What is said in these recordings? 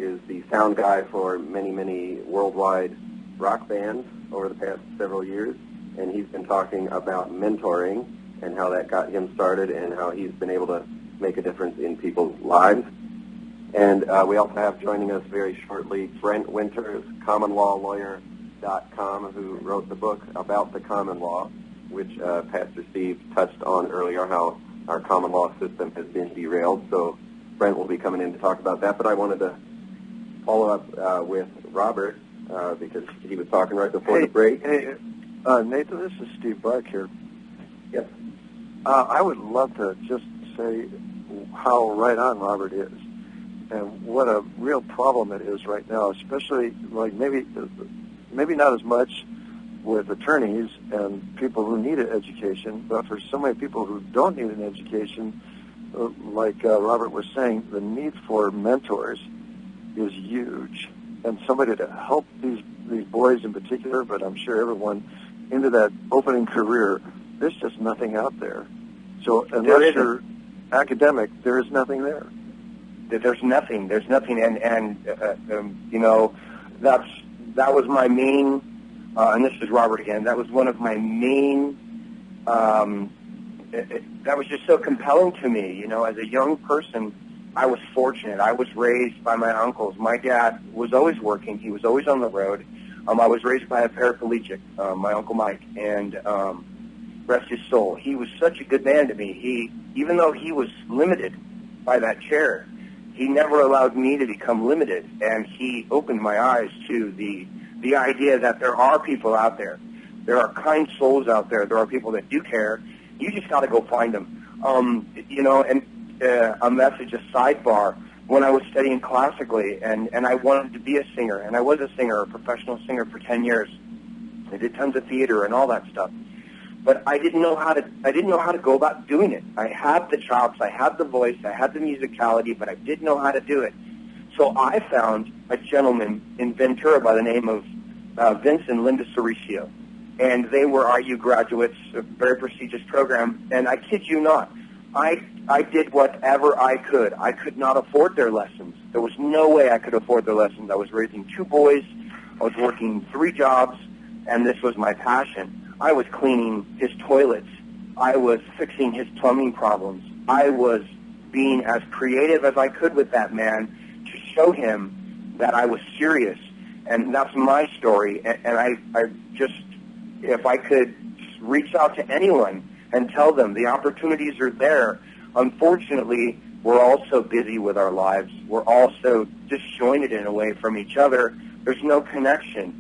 is the sound guy for many, many worldwide rock bands over the past several years, and he's been talking about mentoring and how that got him started and how he's been able to make a difference in people's lives. And we also have joining us very shortly Brent Winters, commonlawlawyer.com, who wrote the book about the common law, which Pastor Steve touched on earlier, how our common law system has been derailed. So Brent will be coming in to talk about that. But I wanted to follow up with Robert because he was talking right before the break. Hey, Nathan, this is Steve Barke here. Yes. I would love to just say how right on Robert is and what a real problem it is right now, especially like maybe not as much with attorneys and people who need an education, but for so many people who don't need an education, like Robert was saying, the need for mentors is huge, and somebody to help these boys in particular, but I'm sure everyone, into that opening career. There's just nothing out there. So unless you're academic, there is nothing there. There's nothing, and you know, that was my main, and this is Robert again, that was one of my main, that was just so compelling to me, you know, as a young person. I was fortunate. I was raised by my uncles. My dad was always working. He was always on the road. I was raised by a paraplegic, my Uncle Mike, and rest his soul. He was such a good man to me. Even though he was limited by that chair, he never allowed me to become limited, and he opened my eyes to the idea that there are people out there. There are kind souls out there. There are people that do care. You just got to go find them. You know, and a message, a sidebar, when I was studying classically, and I wanted to be a singer, and I was a singer, a professional singer for 10 years. I did tons of theater and all that stuff. But I didn't know how to go about doing it. I had the chops, I had the voice, I had the musicality, but I didn't know how to do it. So I found a gentleman in Ventura by the name of Vince and Linda Cericio. And they were RU graduates, a very prestigious program, and I kid you not, I did whatever I could. I could not afford their lessons. There was no way I could afford their lessons. I was raising 2 boys, I was working 3 jobs, and this was my passion. I was cleaning his toilets. I was fixing his plumbing problems. I was being as creative as I could with that man to show him that I was serious. And that's my story. And I just, if I could reach out to anyone and tell them the opportunities are there. Unfortunately, we're all so busy with our lives. We're all so disjointed in a way from each other. There's no connection.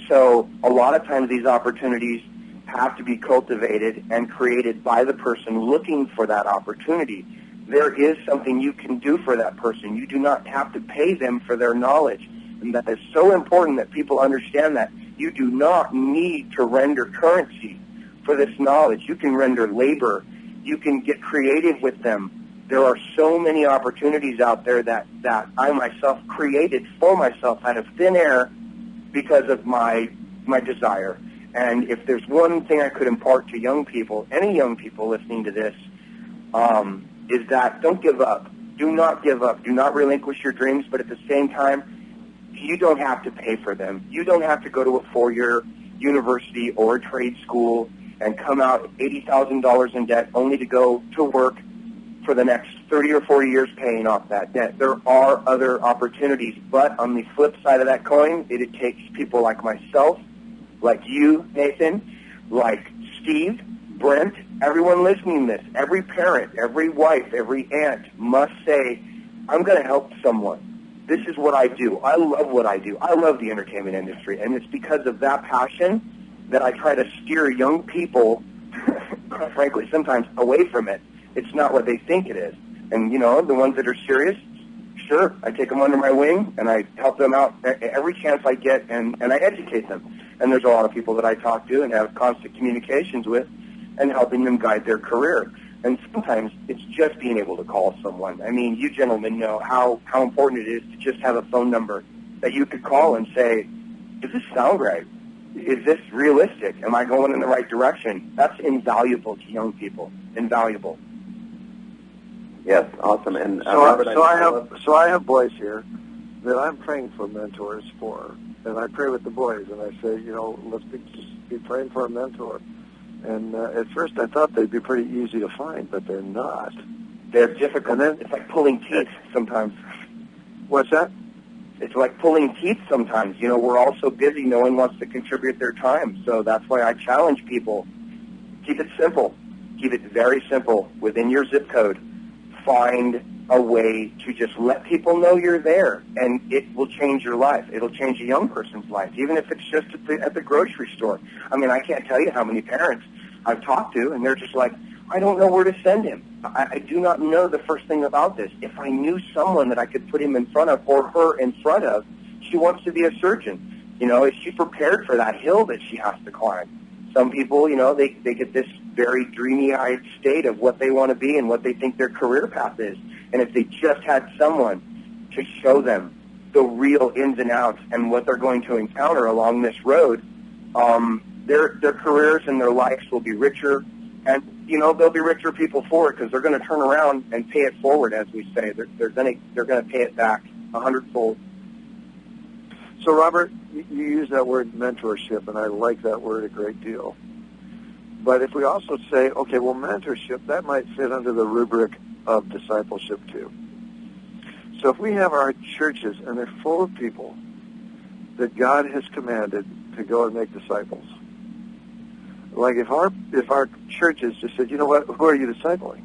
So a lot of times these opportunities have to be cultivated and created by the person looking for that opportunity. There is something you can do for that person. You do not have to pay them for their knowledge. And that is so important that people understand that. You do not need to render currency for this knowledge. You can render labor. You can get creative with them. There are so many opportunities out there that I myself created for myself out of thin air because of my desire. And if there's one thing I could impart to young people, any young people listening to this, is that don't give up. Do not give up. Do not relinquish your dreams, but at the same time, you don't have to pay for them. You don't have to go to a 4-year university or a trade school and come out $80,000 in debt only to go to work for the next 30 or 40 years paying off that debt. There are other opportunities, but on the flip side of that coin, it takes people like myself, like you, Nathan, like Steve, Brent, everyone listening to this, every parent, every wife, every aunt must say, I'm going to help someone. This is what I do. I love what I do. I love the entertainment industry, and it's because of that passion that I try to steer young people, frankly, sometimes away from it. It's not what they think it is. And, you know, the ones that are serious, sure, I take them under my wing, and I help them out every chance I get, and I educate them. And there's a lot of people that I talk to and have constant communications with and helping them guide their career. And sometimes it's just being able to call someone. I mean, you gentlemen know how important it is to just have a phone number that you could call and say, does this sound right? Is this realistic? Am I going in the right direction? That's invaluable to young people. Invaluable. Yes, awesome. And so I have boys here, that I'm praying for mentors for. And I pray with the boys, and I say, let's just be praying for a mentor. And at first I thought they'd be pretty easy to find, but they're not. They're difficult. And then, it's like pulling teeth sometimes. What's that? It's like pulling teeth sometimes. We're all so busy, no one wants to contribute their time. So that's why I challenge people. Keep it simple. Keep it very simple. Within your zip code, find a way to just let people know you're there, and it will change your life. It'll change a young person's life, even if it's just at the grocery store. I mean, I can't tell you how many parents I've talked to, and they're just like, I don't know where to send him. I do not know the first thing about this. If I knew someone that I could put him in front of, or her in front of, she wants to be a surgeon. Is she prepared for that hill that she has to climb? Some people, they get this very dreamy-eyed state of what they want to be and what they think their career path is. And if they just had someone to show them the real ins and outs and what they're going to encounter along this road, their careers and their lives will be richer. And, they'll be richer people for it because they're going to turn around and pay it forward, as we say. They're going to pay it back 100-fold. So, Robert, you use that word mentorship, and I like that word a great deal. But if we also say, okay, well, mentorship, that might fit under the rubric of discipleship too. So if we have our churches and they're full of people that God has commanded to go and make disciples, like if our churches just said, you know what, who are you discipling?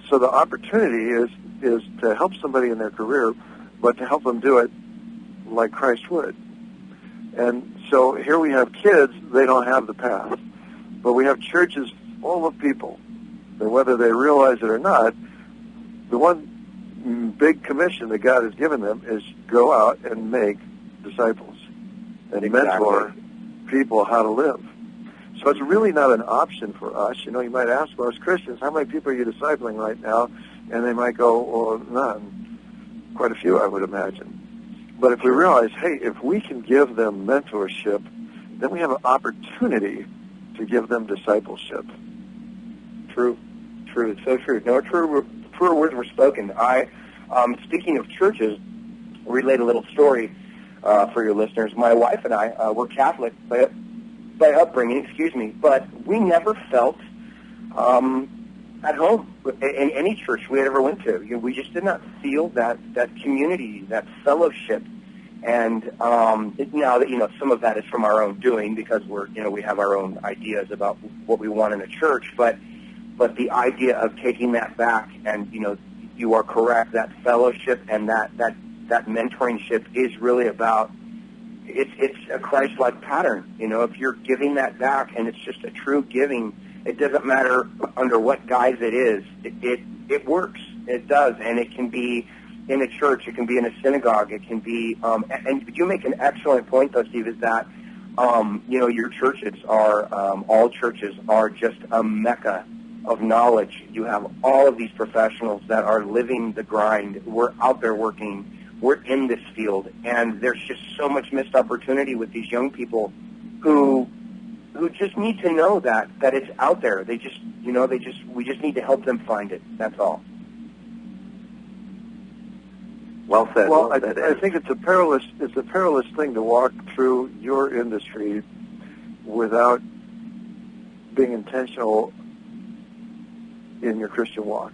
So the opportunity is to help somebody in their career, but to help them do it like Christ would. And so here we have kids, they don't have the path. But we have churches full of people that whether they realize it or not, the one big commission that God has given them is go out and make disciples and mentor people how to live. So it's really not an option for us. You might ask most Christians, how many people are you discipling right now? And they might go, well, none. Quite a few, I would imagine. But if we realize, hey, if we can give them mentorship, then we have an opportunity to give them discipleship. True. It's so true. No, truer words were spoken. Speaking of churches, relate a little story for your listeners. My wife and I were Catholic by upbringing, but we never felt at home in any church we had ever went to. We just did not feel that community, that fellowship. And now that some of that is from our own doing because we have our own ideas about what we want in a church. But the idea of taking that back, and you are correct, that fellowship and that mentoringship is really about. It's a Christ-like pattern. If you're giving that back and it's just a true giving, it doesn't matter under what guise it is. It works. It does, and it can be in a church. It can be in a synagogue. It can be. And you make an excellent point, though, Steve, is that your churches are all churches are just a mecca of knowledge. You have all of these professionals that are living the grind. We're out there working. We're in this field, and there's just so much missed opportunity with these young people who just need to know that it's out there. We just need to help them find it. That's all. Well said. Well, I think it's a perilous thing to walk through your industry without being intentional in your Christian walk.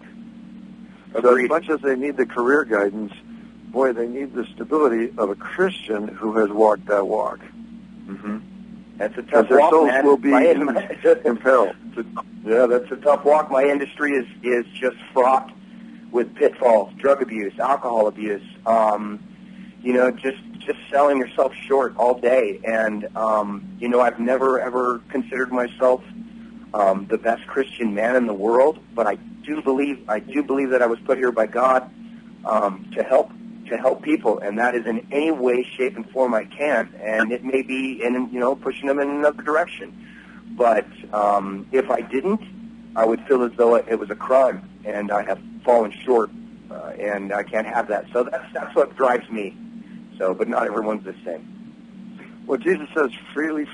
So as much as they need the career guidance, boy, they need the stability of a Christian who has walked that walk. Mm-hmm. That's a tough walk, their souls man. will be impelled. Yeah, that's a tough walk. My industry is just fraught with pitfalls, drug abuse, alcohol abuse, just selling yourself short all day. And, I've never, ever considered myself the best Christian man in the world, but I do believe that I was put here by God to help people, and that is in any way, shape, and form I can. And it may be in, pushing them in another direction. But if I didn't, I would feel as though it was a crime, and I have fallen short, and I can't have that. So that's what drives me. So, but not everyone's the same. Well, Jesus says, freely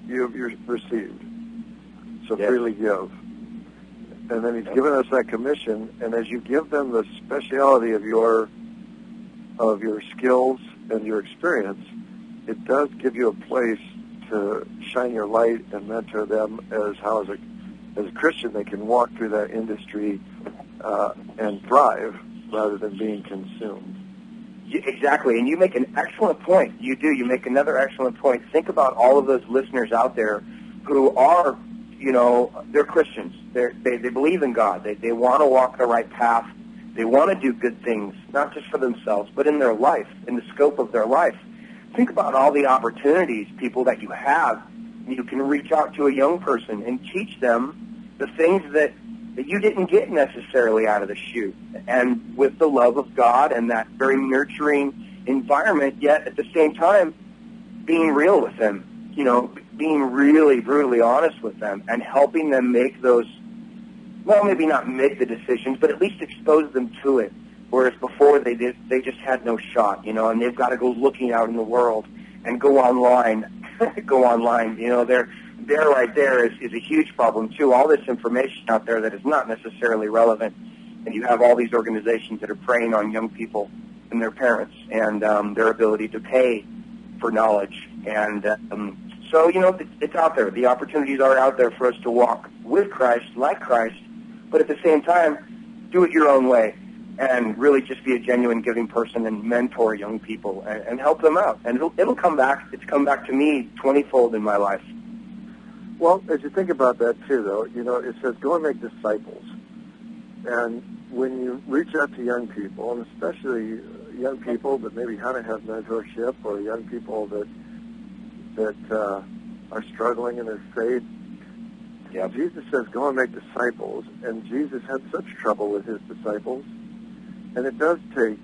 you've received. So yes. Freely give. And then he's given us that commission, and as you give them the speciality of your of your skills and your experience, it does give you a place to shine your light and mentor them as how, as a Christian, they can walk through that industry and thrive rather than being consumed. Exactly, and you make an excellent point. You do. You make another excellent point. Think about all of those listeners out there who are, they're Christians. They believe in God. They want to walk the right path. They want to do good things, not just for themselves, but in their life, in the scope of their life. Think about all the opportunities, people, that you have. You can reach out to a young person and teach them the things that you didn't get necessarily out of the chute, and with the love of God and that very nurturing environment, yet at the same time being real with them, being really brutally honest with them and helping them make those, well, maybe not make the decisions, but at least expose them to it, whereas before they just had no shot, and they've got to go looking out in the world and go online, there right there is a huge problem too. All this information out there that is not necessarily relevant, and you have all these organizations that are preying on young people and their parents and their ability to pay for knowledge. And so, it's out there. The opportunities are out there for us to walk with Christ, like Christ, but at the same time, do it your own way and really just be a genuine giving person and mentor young people and help them out. And it'll come back. It's come back to me 20-fold in my life. Well, as you think about that too, though, it says go and make disciples. And when you reach out to young people, and especially young people that maybe haven't had mentorship, or young people that are struggling in their faith, yep. Jesus says go and make disciples. And Jesus had such trouble with his disciples. And it does take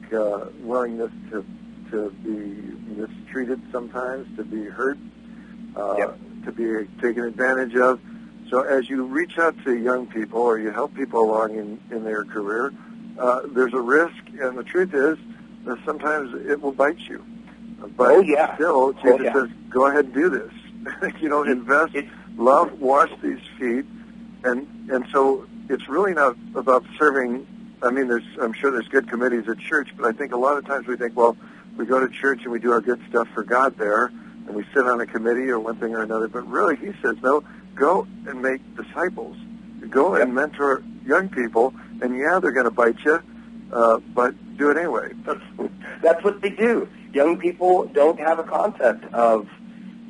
willingness to be mistreated sometimes, to be hurt, yep. to be taken advantage of. So as you reach out to young people or you help people along in their career, there's a risk, and the truth is that sometimes it will bite you. But still, Jesus says, go ahead and do this. Invest, love, wash these feet. And so it's really not about serving. I mean, I'm sure there's good committees at church, but I think a lot of times we think, well, we go to church and we do our good stuff for God there, and we sit on a committee or one thing or another. But really, he says, no, go and make disciples. Go and mentor young people, and they're going to bite you, but do it anyway. That's what they do. Young people don't have a concept of,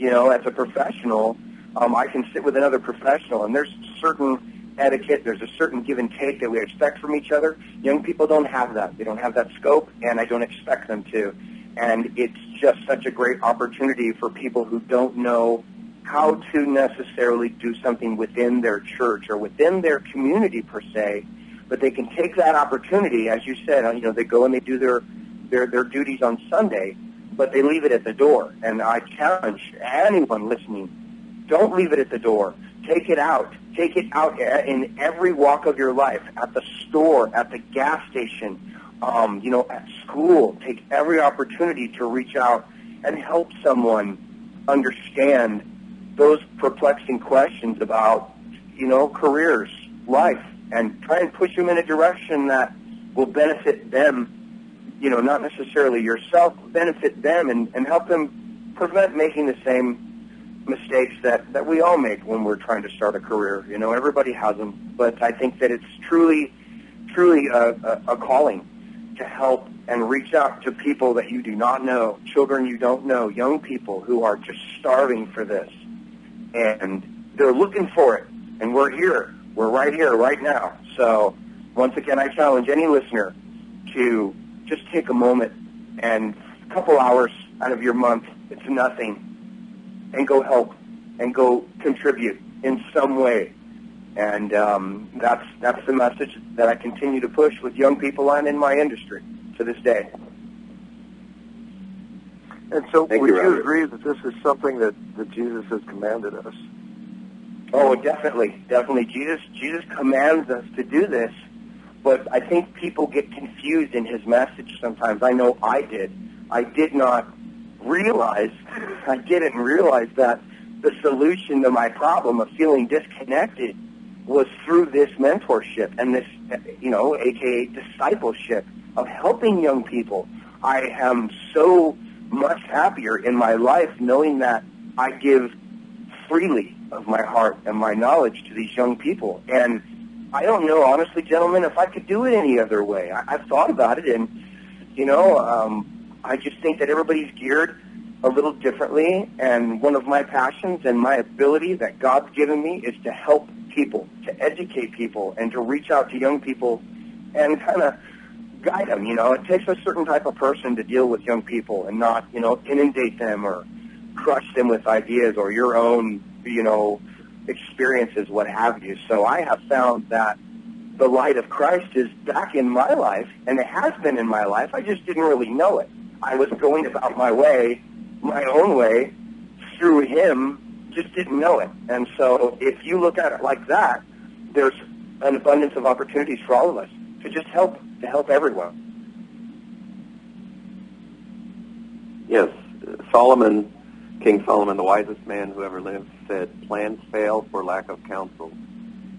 as a professional, I can sit with another professional, and there's certain etiquette, there's a certain give and take that we expect from each other. Young people don't have that. They don't have that scope, and I don't expect them to. And it's just such a great opportunity for people who don't know how to necessarily do something within their church or within their community per se, but they can take that opportunity, as you said, they go and they do their duties on Sunday, but they leave it at the door. And I challenge anyone listening, don't leave it at the door. Take it out. Take it out in every walk of your life, at the store, at the gas station, at school. Take every opportunity to reach out and help someone understand those perplexing questions about, careers, life, and try and push them in a direction that will benefit them, not necessarily yourself, benefit them and help them prevent making the same mistakes that we all make when we're trying to start a career. Everybody has them, but I think that it's truly a calling to help and reach out to people that you do not know, children you don't know, young people who are just starving for this, and they're looking for it, and we're here. We're right here, right now. So once again, I challenge any listener to just take a moment and a couple hours out of your month, it's nothing, and go help and go contribute in some way. And that's the message that I continue to push with young people and in my industry to this day. And so would you agree that this is something that Jesus has commanded us? Oh, definitely. Jesus commands us to do this, but I think people get confused in his message sometimes. I know I did. I didn't realize that the solution to my problem of feeling disconnected was through this mentorship and this, a.k.a. discipleship of helping young people I am so much happier in my life knowing that I give freely of my heart and my knowledge to these young people. And I don't know, honestly, gentlemen, if I could do it any other way. I've thought about it, and, I just think that everybody's geared a little differently, and one of my passions and my ability that God's given me is to help people, to educate people, and to reach out to young people and kind of guide them. It takes a certain type of person to deal with young people and not, inundate them or crush them with ideas or your own, experiences, what have you. So I have found that the light of Christ is back in my life, and it has been in my life. I just didn't really know it. I was going about my own way, through Him, just didn't know it. And so if you look at it like that, there's an abundance of opportunities for all of us to just help everyone. Yes, King Solomon, the wisest man who ever lived, said, "Plans fail for lack of counsel,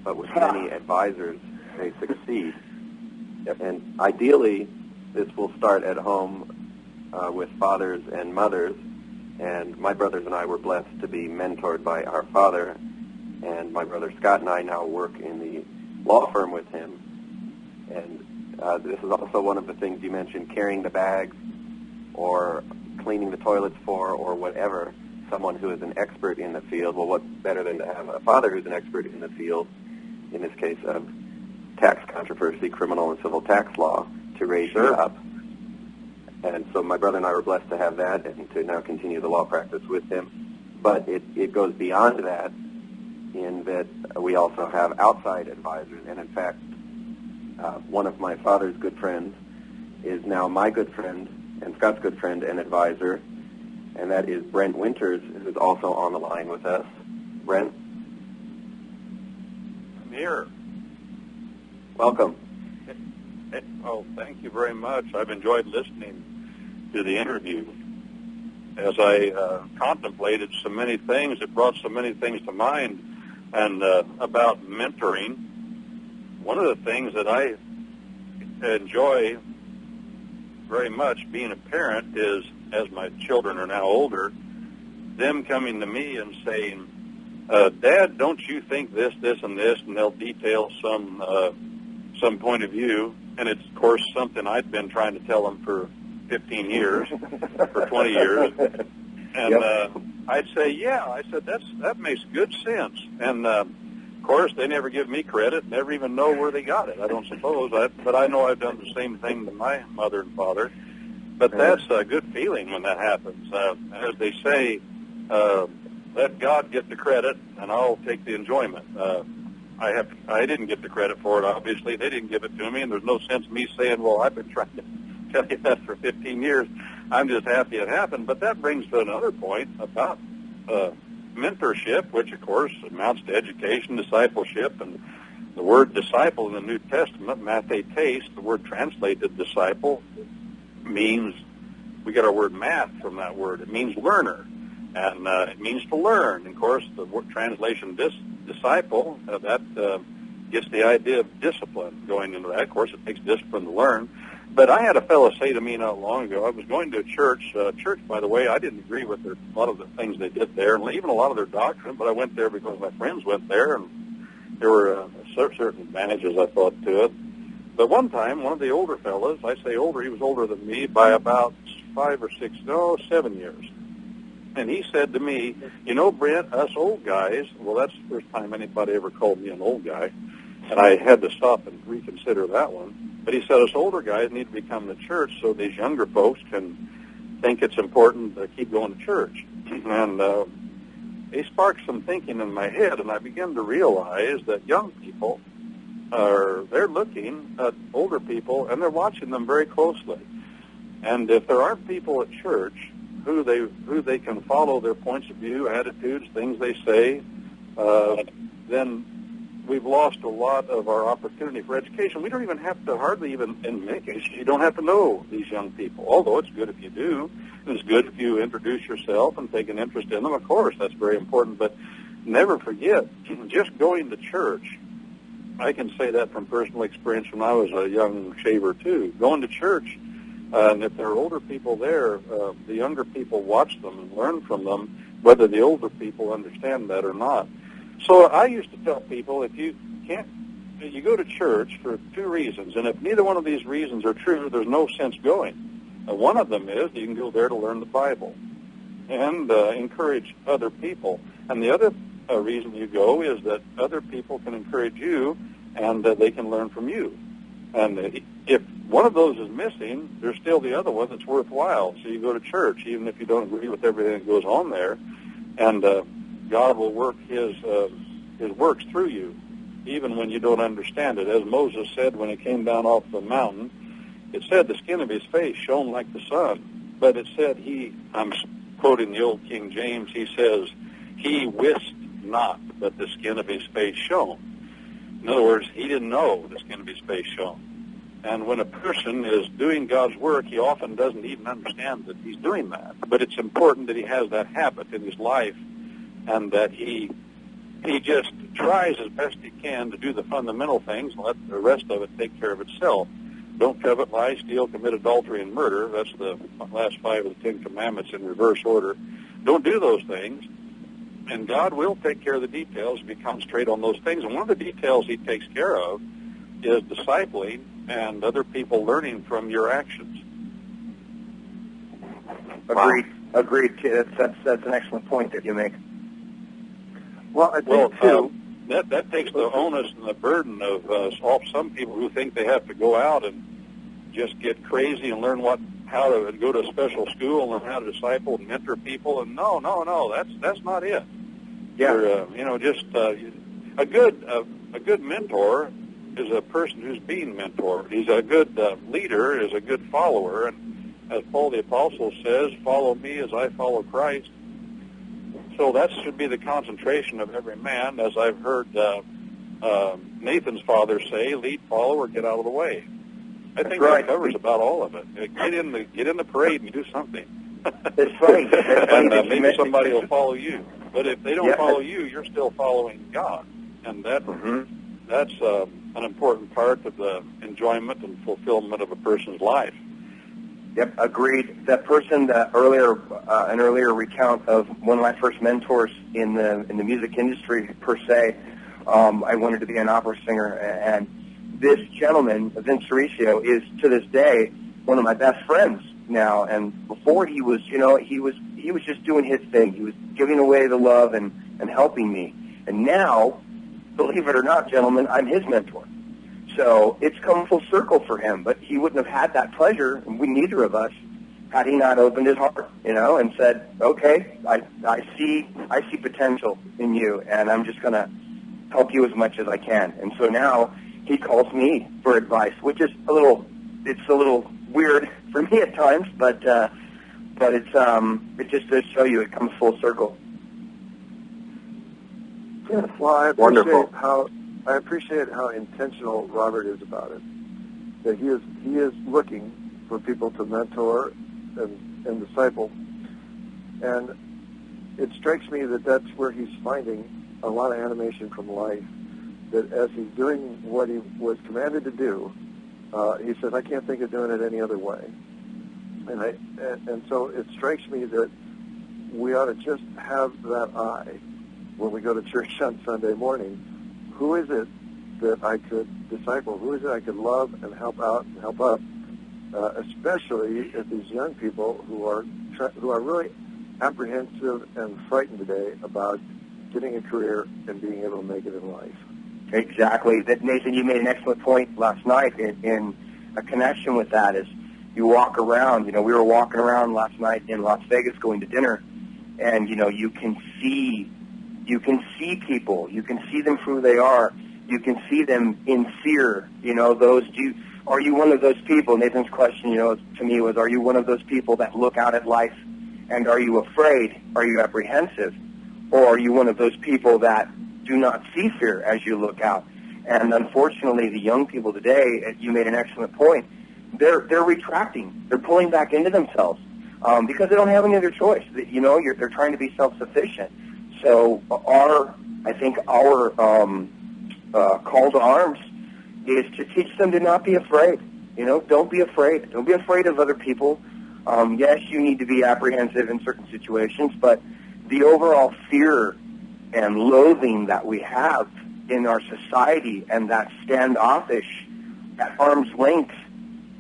but with many advisors they succeed." Yep. And ideally, this will start at home with fathers and mothers. And my brothers and I were blessed to be mentored by our father. And my brother Scott and I now work in the law firm with him. And this is also one of the things you mentioned, carrying the bags or cleaning the toilets for, or whatever, someone who is an expert in the field. Well, what's better than to have a father who's an expert in the field, in this case of tax controversy, criminal and civil tax law, to raise you up. And so my brother and I were blessed to have that and to now continue the law practice with him. But it goes beyond that in that we also have outside advisors. And in fact, one of my father's good friends is now my good friend and Scott's good friend and advisor, and that is Brent Winters, who's also on the line with us. Brent? I'm here. Welcome. Oh, thank you very much. I've enjoyed listening to the interview. As I contemplated so many things, it brought so many things to mind. And about mentoring, one of the things that I enjoy very much being a parent is, as my children are now older, them coming to me and saying, "Dad, don't you think this, and this?" And they'll detail some point of view. And it's, of course, something I'd been trying to tell them for 15 years, for 20 years. And I'd say, yeah, I said, that makes good sense. And, of course, they never give me credit, never even know where they got it, I don't suppose. But I know I've done the same thing to my mother and father. But that's a good feeling when that happens. As they say, let God get the credit, and I'll take the enjoyment. I didn't get the credit for it, obviously. They didn't give it to me, and there's no sense in me saying, well, I've been trying to tell you that for 15 years. I'm just happy it happened. But that brings to another point about mentorship, which, of course, amounts to education, discipleship. And the word disciple in the New Testament, mathetes, the word translated disciple, means, we get our word math from that word. It means learner. And it means to learn. And, of course, the word translation disciple, that gets the idea of discipline going into that. Of course, it takes discipline to learn. But I had a fellow say to me not long ago, I was going to a church, by the way, I didn't agree with a lot of the things they did there, and even a lot of their doctrine, but I went there because my friends went there, and there were certain advantages, I thought, to it. But one time, one of the older fellows, I say older, he was older than me by about 7 years. And he said to me, you know, Brent, us old guys, well, that's the first time anybody ever called me an old guy, and I had to stop and reconsider that one. But he said us older guys need to become the church so these younger folks can think it's important to keep going to church. And he sparked some thinking in my head, and I began to realize that young people they're looking at older people, and they're watching them very closely. And if there aren't people at church who they can follow their points of view, attitudes, things they say, then we've lost a lot of our opportunity for education. We don't even have to, hardly even, in many cases, you don't have to know these young people, although it's good if you do. And it's good if you introduce yourself and take an interest in them. Of course, that's very important. But never forget, just going to church, I can say that from personal experience when I was a young shaver, too. Going to church And if there are older people there, the younger people watch them and learn from them, whether the older people understand that or not. So I used to tell people, if you can't, you go to church for two reasons, and if neither one of these reasons are true, there's no sense going. One of them is you can go there to learn the Bible and encourage other people. And the other reason you go is that other people can encourage you, and they can learn from you. And if one of those is missing, there's still the other one that's worthwhile. So you go to church, even if you don't agree with everything that goes on there, and God will work His works through you, even when you don't understand it. As Moses said when he came down off the mountain, it said the skin of his face shone like the sun. But it said I'm quoting the old King James, he says, he wist not that the skin of his face shone. In other words, he didn't know the skin of his face shone. And when a person is doing God's work, he often doesn't even understand that he's doing that. But it's important that he has that habit in his life, and that he just tries as best he can to do the fundamental things and let the rest of it take care of itself. Don't covet, lie, steal, commit adultery, and murder. That's the last 5 of the 10 Commandments in reverse order. Don't do those things, and God will take care of the details if you concentrate on those things. And one of the details he takes care of is discipling and other people learning from your actions. Agreed. That's an excellent point that you make. Well, I think too. That takes the onus and the burden of off some people who think they have to go out and just get crazy and learn how to go to a special school and learn how to disciple and mentor people. And no, that's not it. Yeah. Just a good mentor is a person who's being mentored. He's a good leader, is a good follower, and as Paul the Apostle says, "Follow me as I follow Christ." So that should be the concentration of every man, as I've heard Nathan's father say, "Lead, follow, or get out of the way." I think that covers about all of it. Get in the parade and do something. It's funny. And maybe somebody will follow you. But if they don't follow you, you're still following God, and that's an important part of the enjoyment and fulfillment of a person's life. Yep, agreed. That person, an earlier recount of one of my first mentors in the music industry per se. I wanted to be an opera singer, and this gentleman, Vince Cericio, is to this day one of my best friends now. And before he was just doing his thing. He was giving away the love and helping me. And now, believe it or not, gentlemen, I'm his mentor. So it's come full circle for him, but he wouldn't have had that pleasure, and neither of us, had he not opened his heart, and said, "Okay, I see potential in you, and I'm just going to help you as much as I can." And so now he calls me for advice, which is a little weird for me at times, but it just does show you it comes full circle. Yeah, well, I appreciate how intentional Robert is about it. That he is looking for people to mentor and disciple, and it strikes me that that's where he's finding a lot of animation from life. That as he's doing what he was commanded to do, he says, "I can't think of doing it any other way." And so it strikes me that we ought to just have that eye when we go to church on Sunday morning. Who is it that I could disciple? Who is it I could love and help out and help up? Especially if these young people who are really apprehensive and frightened today about getting a career and being able to make it in life. Exactly. Nathan, you made an excellent point last night in a connection with that. Is you walk around. We were walking around last night in Las Vegas going to dinner, and you can see people. You can see them for who they are. You can see them in fear. Are you one of those people? Nathan's question, to me was, are you one of those people that look out at life and are you afraid? Are you apprehensive? Or are you one of those people that do not see fear as you look out? And unfortunately, the young people today, you made an excellent point, they're retracting. They're pulling back into themselves because they don't have any other choice. They're trying to be self-sufficient. So our call to arms is to teach them to not be afraid. You know, don't be afraid. Don't be afraid of other people. Yes, you need to be apprehensive in certain situations, but the overall fear and loathing that we have in our society and that standoffish, at arm's length,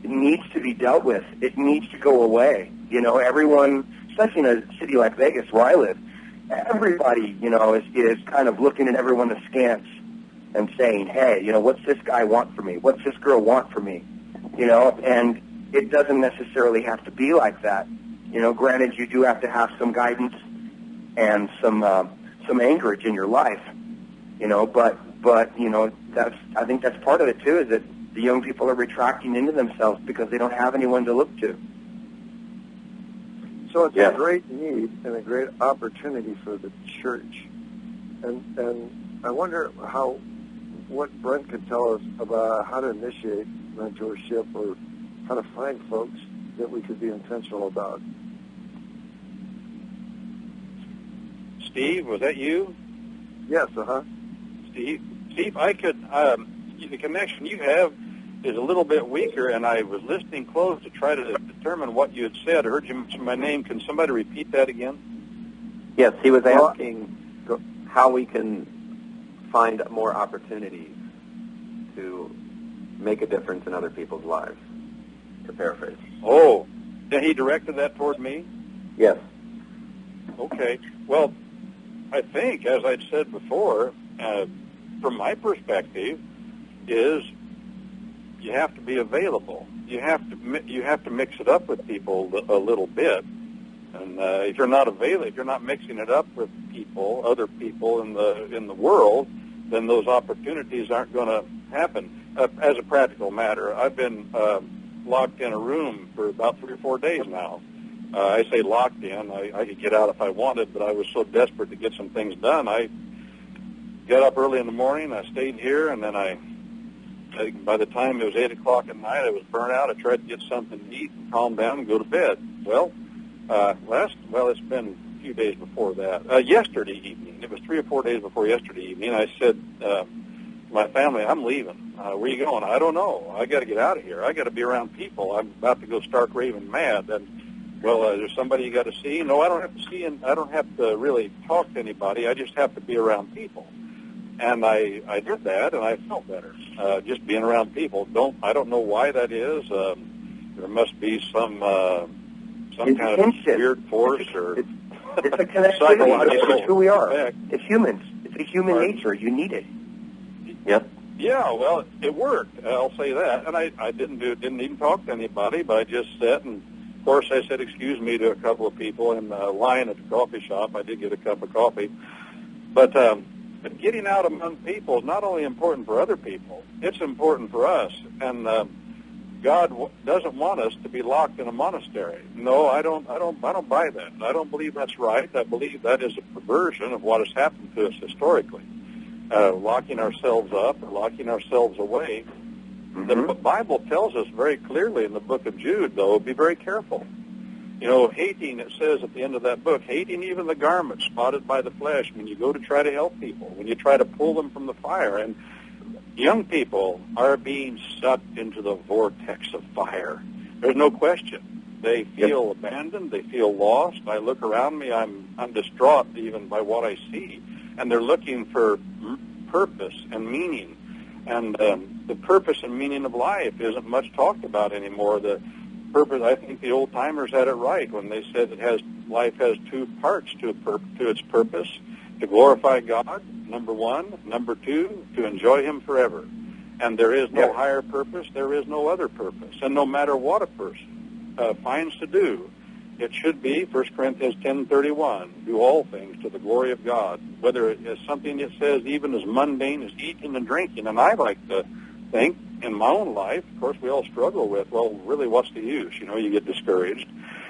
it needs to be dealt with. It needs to go away. You know, everyone, especially in a city like Vegas where I live, everybody, you know, is kind of looking at everyone askance and saying, hey, you know, what's this guy want from me? What's this girl want from me? You know, and it doesn't necessarily have to be like that. You know, granted, you do have to have some guidance and some anchorage in your life, you know, but you know, I think that's part of it too, is that the young people are retracting into themselves because they don't have anyone to look to. So it's a great need and a great opportunity for the church. And I wonder what Brent could tell us about how to initiate mentorship or how to find folks that we could be intentional about. Steve, was that you? Yes, Steve, I could, the connection you have is a little bit weaker, and I was listening close to try to determine what you had said. I heard you mention my name. Can somebody repeat that again? Yes, he was asking how we can find more opportunities to make a difference in other people's lives, to paraphrase. Oh, then he directed that toward me? Yes. Okay. Well, I think, as I'd said before, from my perspective, is you have to be available. You have to mix it up with people a little bit. And if you're not available, if you're not mixing it up with people, other people in the world, then those opportunities aren't going to happen. As a practical matter, I've been locked in a room for about 3 or 4 days now. I say locked in. I could get out if I wanted, but I was so desperate to get some things done. I got up early in the morning. I stayed here, and then by the time it was 8 o'clock at night, I was burnt out. I tried to get something to eat and calm down and go to bed. Well, it's been a few days before that. Yesterday evening, it was 3 or 4 days before yesterday evening, I said to my family, I'm leaving. Where are you going? I don't know. I got to get out of here. I got to be around people. I'm about to go stark raving mad. And, there's somebody you got to see? No, I don't have to see, and I don't have to really talk to anybody. I just have to be around people. And I did that, and I felt better. Just being around people. I don't know why that is. There must be some kind of weird force or it's a connection. It's who we are. Effect. It's humans. It's a human nature. You need it. Yep. Yeah, well, it worked. I'll say that. And I didn't even talk to anybody, but I just sat and, of course, I said excuse me to a couple of people in line at the coffee shop. I did get a cup of coffee. But getting out among people is not only important for other people, it's important for us. And God doesn't want us to be locked in a monastery. No, I don't buy that. I don't believe that's right. I believe that is a perversion of what has happened to us historically. Locking ourselves up or locking ourselves away. Mm-hmm. The Bible tells us very clearly in the book of Jude, though, be very careful. You know, hating, it says at the end of that book, hating even the garment spotted by the flesh when you go to try to help people, when you try to pull them from the fire. And young people are being sucked into the vortex of fire. There's no question. They feel abandoned. They feel lost. I look around me. I'm distraught even by what I see. And they're looking for purpose and meaning. And the purpose and meaning of life isn't much talked about anymore. The purpose, I think the old-timers had it right when they said life has 2 parts to its purpose: to glorify God, number 1; number 2, to enjoy Him forever. And there is no higher purpose. There is no other purpose. And no matter what a person finds to do, it should be 1 Corinthians 10:31, do all things to the glory of God, whether it is something that says even as mundane as eating and drinking. And I like to think in my own life, of course, we all struggle with, well, really, what's the use? You know, you get discouraged.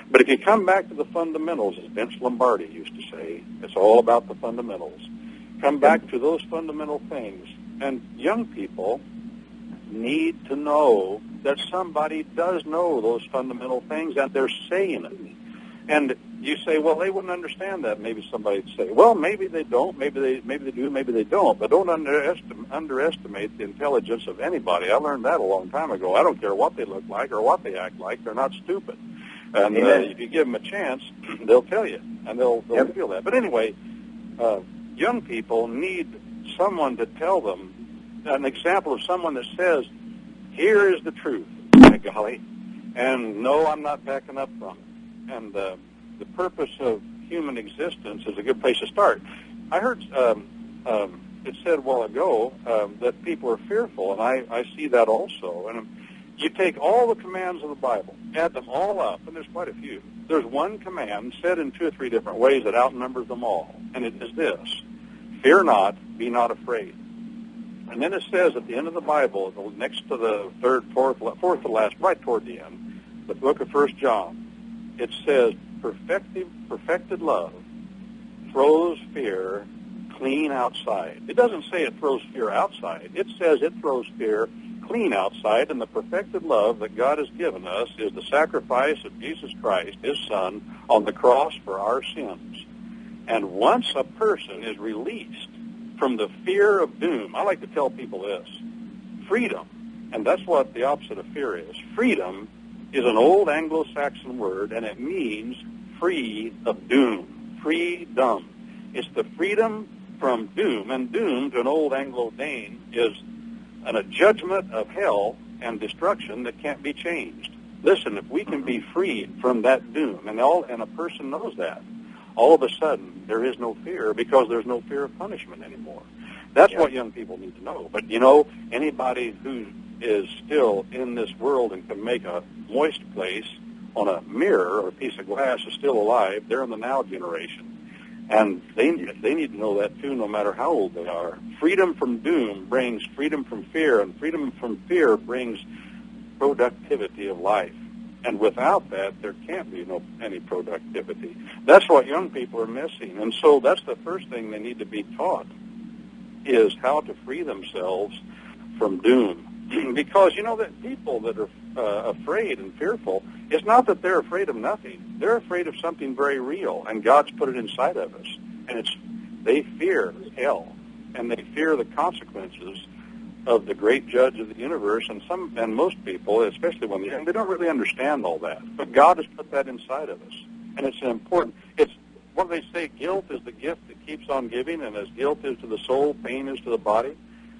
But if you come back to the fundamentals, as Vince Lombardi used to say, it's all about the fundamentals. Come back to those fundamental things. And young people need to know that somebody does know those fundamental things, and they're saying it. And you say, well, they wouldn't understand that. Maybe somebody would say, well, maybe they don't. Maybe they do. Maybe they don't. But don't underestimate the intelligence of anybody. I learned that a long time ago. I don't care what they look like or what they act like. They're not stupid. And if you give them a chance, they'll tell you, and they'll feel that. But anyway, young people need someone to tell them, an example of someone that says, here is the truth, by golly, and no, I'm not backing up from it. And the purpose of human existence is a good place to start. I heard it said a while ago that people are fearful, and I see that also. And you take all the commands of the Bible, add them all up, and there's quite a few. There's one command said in 2 or 3 different ways that outnumbers them all, and it is this: fear not, be not afraid. And then it says at the end of the Bible, next to the fourth to last, right toward the end, the book of 1 John, it says, perfected love throws fear clean outside. It doesn't say it throws fear outside. It says it throws fear clean outside, and the perfected love that God has given us is the sacrifice of Jesus Christ, His Son, on the cross for our sins. And once a person is released from the fear of doom, I like to tell people this: freedom, and that's what the opposite of fear is. Freedom is an old Anglo-Saxon word, and it means free of doom, freedom. It's the freedom from doom, and doom to an old Anglo-Dane is a judgment of hell and destruction that can't be changed. Listen, if we can be freed from that doom, and a person knows that, all of a sudden there is no fear, because there's no fear of punishment anymore. That's what young people need to know. But, anybody who is still in this world and can make a moist place on a mirror or a piece of glass is still alive. They're in the now generation. And they need to know that, too, no matter how old they are. Freedom from doom brings freedom from fear, and freedom from fear brings productivity of life. And without that, there can't be any productivity. That's what young people are missing. And so that's the first thing they need to be taught, is how to free themselves from doom. Because, that people that are afraid and fearful, it's not that they're afraid of nothing. They're afraid of something very real, and God's put it inside of us. And they fear hell, and they fear the consequences of the great judge of the universe. And most people, especially when they're young, they don't really understand all that. But God has put that inside of us, and it's important. It's what they say: guilt is the gift that keeps on giving, and as guilt is to the soul, pain is to the body.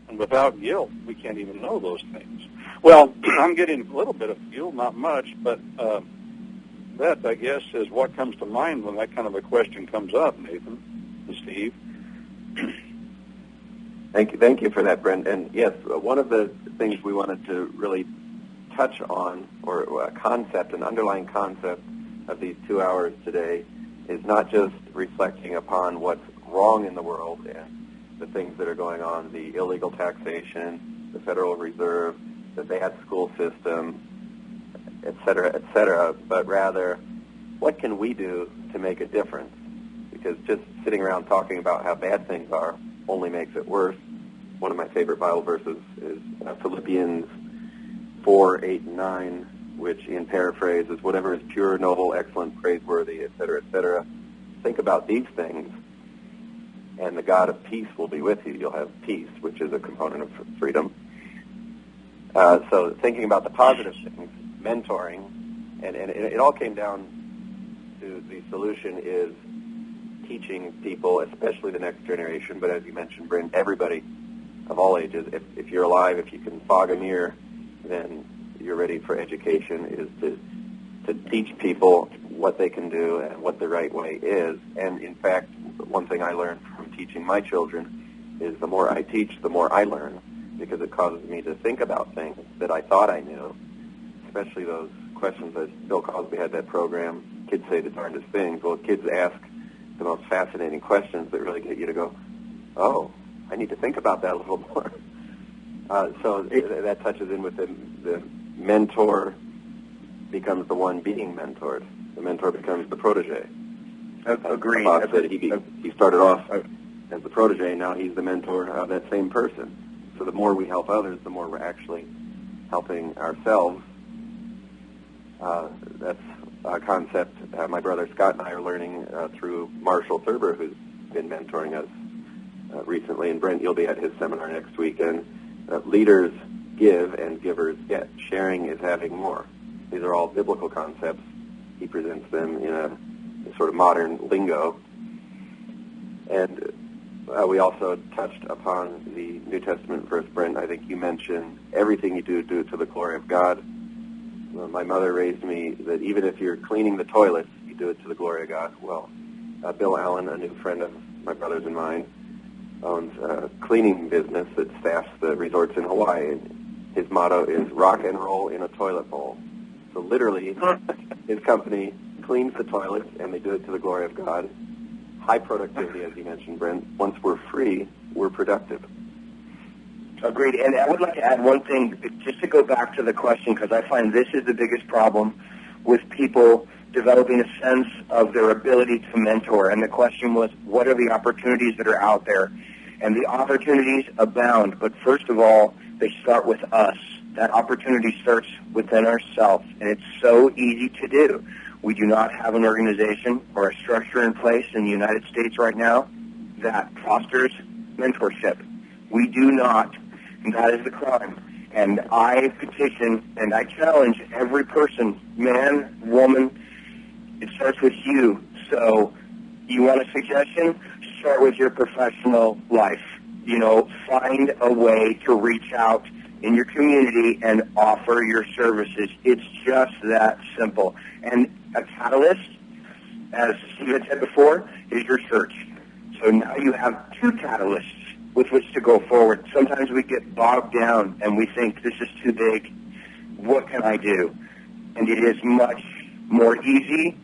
And without guilt, we can't even know those things. Well, I'm getting a little bit of fuel, not much, but that, I guess, is what comes to mind when that kind of a question comes up, Nathan and Steve. Thank you for that, Brent. And yes, one of the things we wanted to really touch on, or a concept, an underlying concept of these 2 hours today, is not just reflecting upon what's wrong in the world and the things that are going on, the illegal taxation, the Federal Reserve, the bad school system, et cetera, but rather, what can we do to make a difference? Because just sitting around talking about how bad things are only makes it worse. One of my favorite Bible verses is Philippians 4, 8, and 9, which in paraphrase is, whatever is pure, noble, excellent, praiseworthy, et cetera, think about these things, and the God of peace will be with you. You'll have peace, which is a component of freedom. So thinking about the positive things, mentoring, and it all came down to the solution is teaching people, especially the next generation, but as you mentioned, Brent, everybody of all ages. If you're alive, if you can fog a mirror, then you're ready for education, is to teach people what they can do and what the right way is. And in fact, one thing I learned from teaching my children is the more I teach, the more I learn, because it causes me to think about things that I thought I knew, especially those questions that Bill Cosby had that program, Kids Say the Darndest Things. Well, kids ask the most fascinating questions that really get you to go, oh, I need to think about that a little more. So that touches in with the mentor becomes the one being mentored. The mentor becomes the protege. Agreed. Bob said he started off as the protege, now he's the mentor of that same person. So the more we help others, the more we're actually helping ourselves. That's concept my brother Scott and I are learning through Marshall Thurber, who's been mentoring us recently. And Brent, you'll be at his seminar next weekend. Leaders give and givers get. Sharing is having more. These are all biblical concepts. He presents them in a sort of modern lingo. And we also touched upon the New Testament verse, Brent. I think you mentioned everything you do, do it to the glory of God. Well, my mother raised me that even if you're cleaning the toilets, you do it to the glory of God. Well, Bill Allen, a new friend of my brother's and mine, owns a cleaning business that staffs the resorts in Hawaii. And his motto is rock and roll in a toilet bowl. So literally, his company cleans the toilets, and they do it to the glory of God. High productivity, as you mentioned, Brent. Once we're free, we're productive. Agreed. And I would like to add one thing, just to go back to the question, because I find this is the biggest problem with people developing a sense of their ability to mentor. And the question was, what are the opportunities that are out there? And the opportunities abound. But first of all, they start with us. That opportunity starts within ourselves. And it's so easy to do. We do not have an organization or a structure in place in the United States right now that fosters mentorship. We do not. And that is the crime. And I petition and I challenge every person, man, woman, it starts with you. So you want a suggestion? Start with your professional life. You know, find a way to reach out in your community and offer your services. It's just that simple. And a catalyst, as Steve had said before, is your church. So now you have two catalysts with which to go forward. Sometimes we get bogged down and we think, this is too big. What can I do? And it is much more easy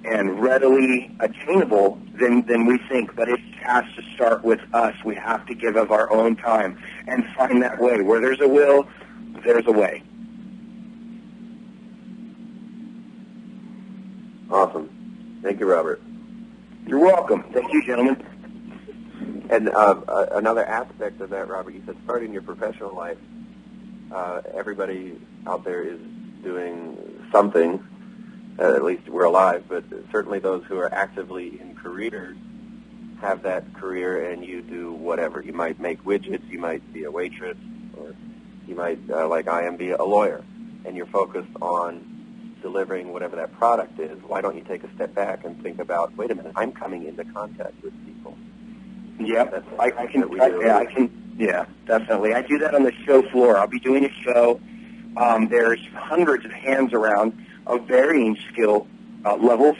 and readily attainable than we think. But it has to start with us. We have to give of our own time and find that way. Where there's a will, there's a way. Awesome. Thank you, Robert. You're welcome. Thank you, gentlemen. And another aspect of that, Robert, you said starting your professional life. Everybody out there is doing something. At least we're alive, but certainly those who are actively in careers have that career, and you do whatever. You might make widgets, you might be a waitress, or you might, like I am, be a lawyer, and you're focused on delivering whatever that product is. Why don't you take a step back and think about, wait a minute, I'm coming into contact with people. Yeah, I can. Yeah, definitely. I do that on the show floor. I'll be doing a show. There's hundreds of hands around of varying skill levels,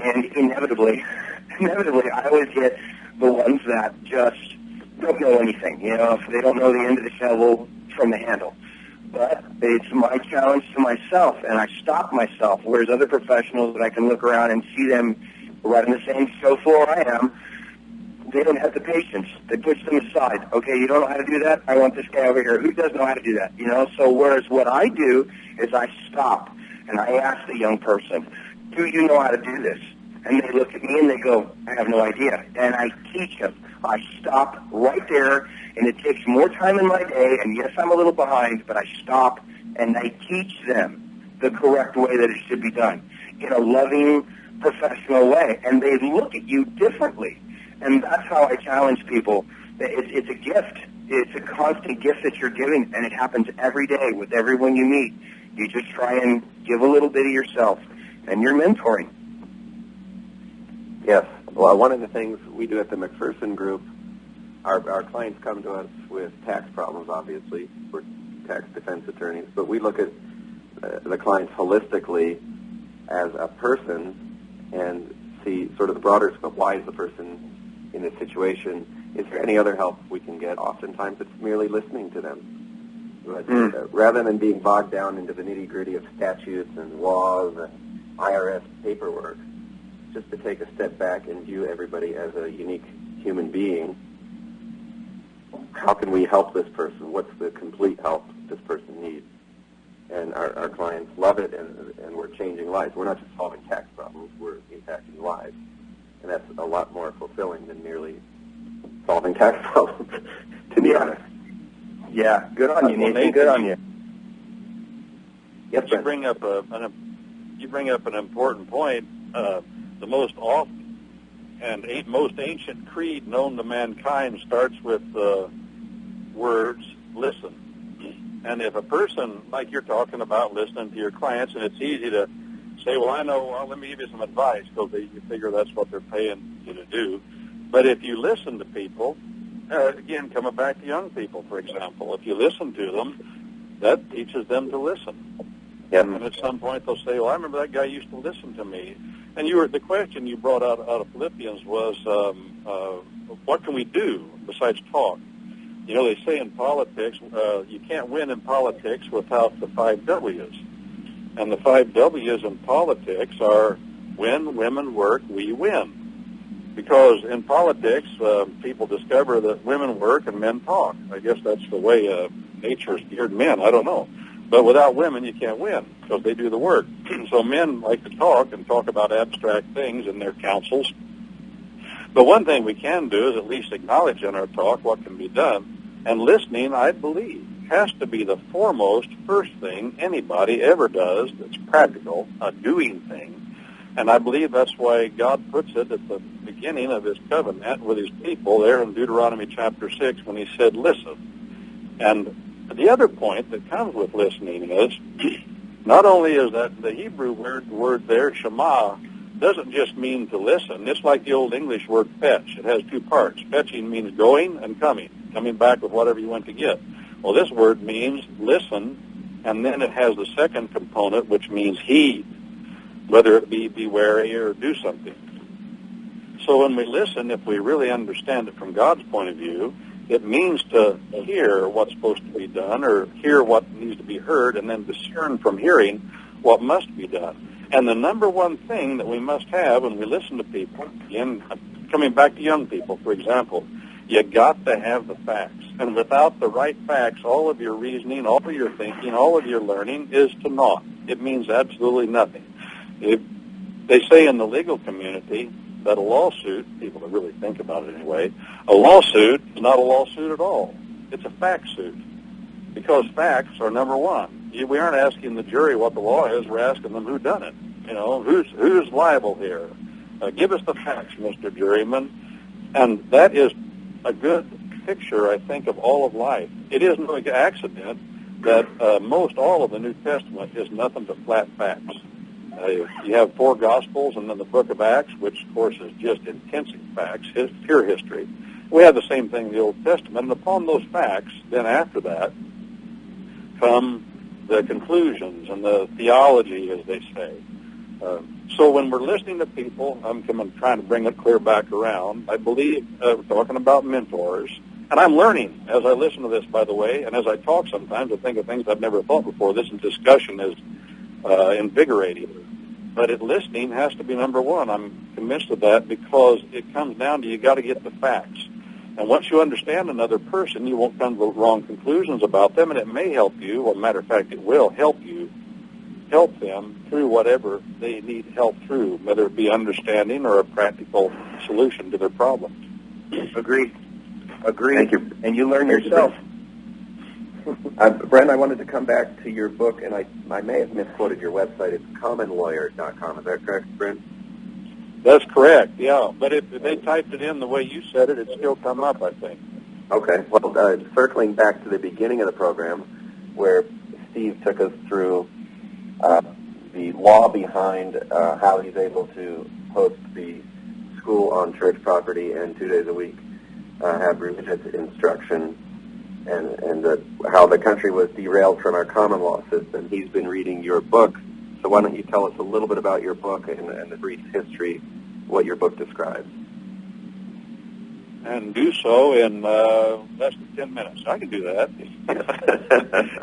and inevitably, I always get the ones that just don't know anything. You know, if they don't know the end of the shovel from the handle. But it's my challenge to myself, and I stop myself. Whereas other professionals that I can look around and see them right on the same show floor I am, they don't have the patience. They push them aside. Okay, you don't know how to do that? I want this guy over here. Who does know how to do that? You know, so whereas what I do is I stop and I ask the young person, do you know how to do this? And they look at me and they go, I have no idea. And I teach them. I stop right there, and it takes more time in my day, and yes, I'm a little behind, but I stop and I teach them the correct way that it should be done in a loving, professional way. And they look at you differently. And that's how I challenge people. It's a gift. It's a constant gift that you're giving, and it happens every day with everyone you meet. You just try and give a little bit of yourself, and you're mentoring. Yes. Well, one of the things we do at the McPherson Group, our clients come to us with tax problems, obviously. We're tax defense attorneys, but we look at the clients holistically as a person and see sort of the broader scope. Why is the person in this situation? Is there any other help we can get? Oftentimes it's merely listening to them. But, rather than being bogged down into the nitty-gritty of statutes and laws and IRS paperwork, just to take a step back and view everybody as a unique human being. How can we help this person? What's the complete help this person needs? And our clients love it, and we're changing lives. We're not just solving tax problems, we're impacting lives. And that's a lot more fulfilling than merely solving tax problems, to be honest. Yeah, good on you, Nathan. Good on you. Yes, you bring up you bring up an important point. The most often and most ancient creed known to mankind starts with the words, listen. And if a person, like you're talking about listening to your clients, and it's easy to say, well, I know, well, let me give you some advice, because you figure that's what they're paying you to do. But if you listen to people, again, coming back to young people, for example, if you listen to them, that teaches them to listen. Yep. And at some point they'll say, well, I remember that guy used to listen to me. And the question you brought out of Philippians was, what can we do besides talk? You know, they say in politics, you can't win in politics without the 5 W's. And the 5 W's in politics are when women work, we win. Because in politics, people discover that women work and men talk. I guess that's the way nature's geared men. I don't know. But without women, you can't win because they do the work. So men like to talk and talk about abstract things in their councils. But one thing we can do is at least acknowledge in our talk what can be done. And listening, I believe, has to be the foremost first thing anybody ever does that's practical, a doing thing. And I believe that's why God puts it at the beginning of his covenant with his people there in Deuteronomy chapter 6 when he said, listen. And the other point that comes with listening is not only is that the Hebrew word there, Shema, doesn't just mean to listen. It's like the old English word fetch. It has 2 parts. Fetching means going and coming back with whatever you went to get. Well, this word means listen, and then it has the second component, which means heed, whether it be wary or do something. So when we listen, if we really understand it from God's point of view, it means to hear what's supposed to be done or hear what needs to be heard and then discern from hearing what must be done. And the number one thing that we must have when we listen to people, again, coming back to young people, for example, you got to have the facts. And without the right facts, all of your reasoning, all of your thinking, all of your learning is to naught. It means absolutely nothing. They say in the legal community that a lawsuit, people that really think about it anyway, a lawsuit is not a lawsuit at all. It's a fact suit. Because facts are number one. We aren't asking the jury what the law is. We're asking them who done it. You know, who's liable here? Give us the facts, Mr. Juryman. And that is a good picture, I think, of all of life. It is no accident that most all of the New Testament is nothing but flat facts. You have 4 Gospels and then the book of Acts, which, of course, is just intensive facts, pure history. We have the same thing in the Old Testament. And upon those facts, then after that, come the conclusions and the theology, as they say. So when we're listening to people, I'm trying to bring it clear back around. I believe we're talking about mentors. And I'm learning as I listen to this, by the way, and as I talk sometimes, I think of things I've never thought before. This discussion is invigorating. But listening has to be number one. I'm convinced of that because it comes down to you got to get the facts. And once you understand another person, you won't come to wrong conclusions about them, and it may help you. Well, matter of fact, it will help you, help them through whatever they need help through, whether it be understanding or a practical solution to their problems. Agreed. Thank you. And you learn yourself. Brent, I wanted to come back to your book, and I may have misquoted your website. It's commonlawyer.com. Is that correct, Brent? That's correct, yeah. But if they typed it in the way you said it, it'd still come up, I think. Okay. Well, circling back to the beginning of the program, where Steve took us through the law behind how he's able to host the school on church property and 2 days a week have religious instruction, and how the country was derailed from our common law system. He's been reading your book, so why don't you tell us a little bit about your book and the brief history, what your book describes. And do so in less than 10 minutes. I can do that.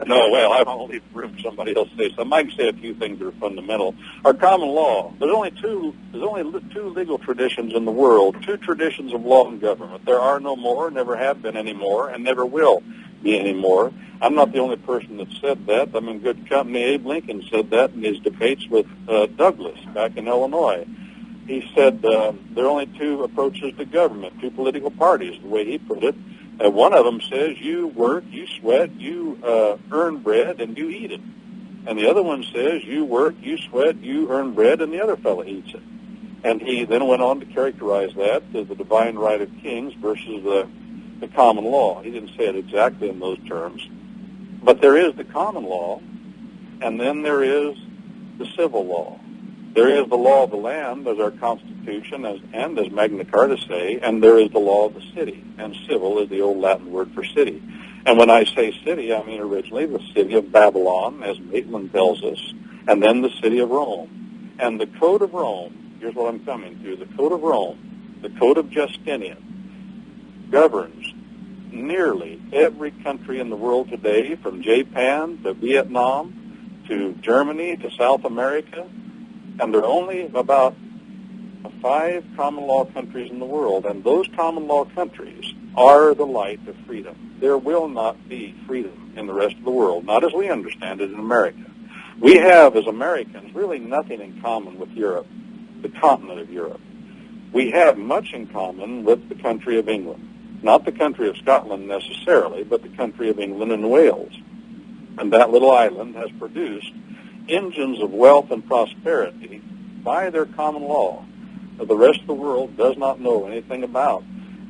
No, well, I won't leave room for somebody else to say something. I can say a few things that are fundamental. Our common law, there's only two legal traditions in the world, 2 traditions of law and government. There are no more, never have been anymore, and never will be anymore. I'm not the only person that said that. I'm in good company. Abe Lincoln said that in his debates with Douglas back in Illinois. He said there are only 2 approaches to government, 2 political parties, the way he put it. One of them says you work, you sweat, you earn bread, and you eat it. And the other one says, you work, you sweat, you earn bread, and the other fellow eats it. And he then went on to characterize that as the divine right of kings versus the common law. He didn't say it exactly in those terms. But there is the common law, and then there is the civil law. There is the law of the land, as our Constitution and as Magna Carta say, and there is the law of the city. And civil is the old Latin word for city. And when I say city, I mean originally the city of Babylon, as Maitland tells us, and then the city of Rome. And the Code of Rome, here's what I'm coming to, the Code of Rome, the Code of Justinian, governs nearly every country in the world today, from Japan to Vietnam to Germany to South America. And there are only about 5 common law countries in the world, and those common law countries are the light of freedom. There will not be freedom in the rest of the world, not as we understand it in America. We have, as Americans, really nothing in common with Europe, the continent of Europe. We have much in common with the country of England. Not the country of Scotland necessarily, but the country of England and Wales. And that little island has produced engines of wealth and prosperity by their common law that the rest of the world does not know anything about.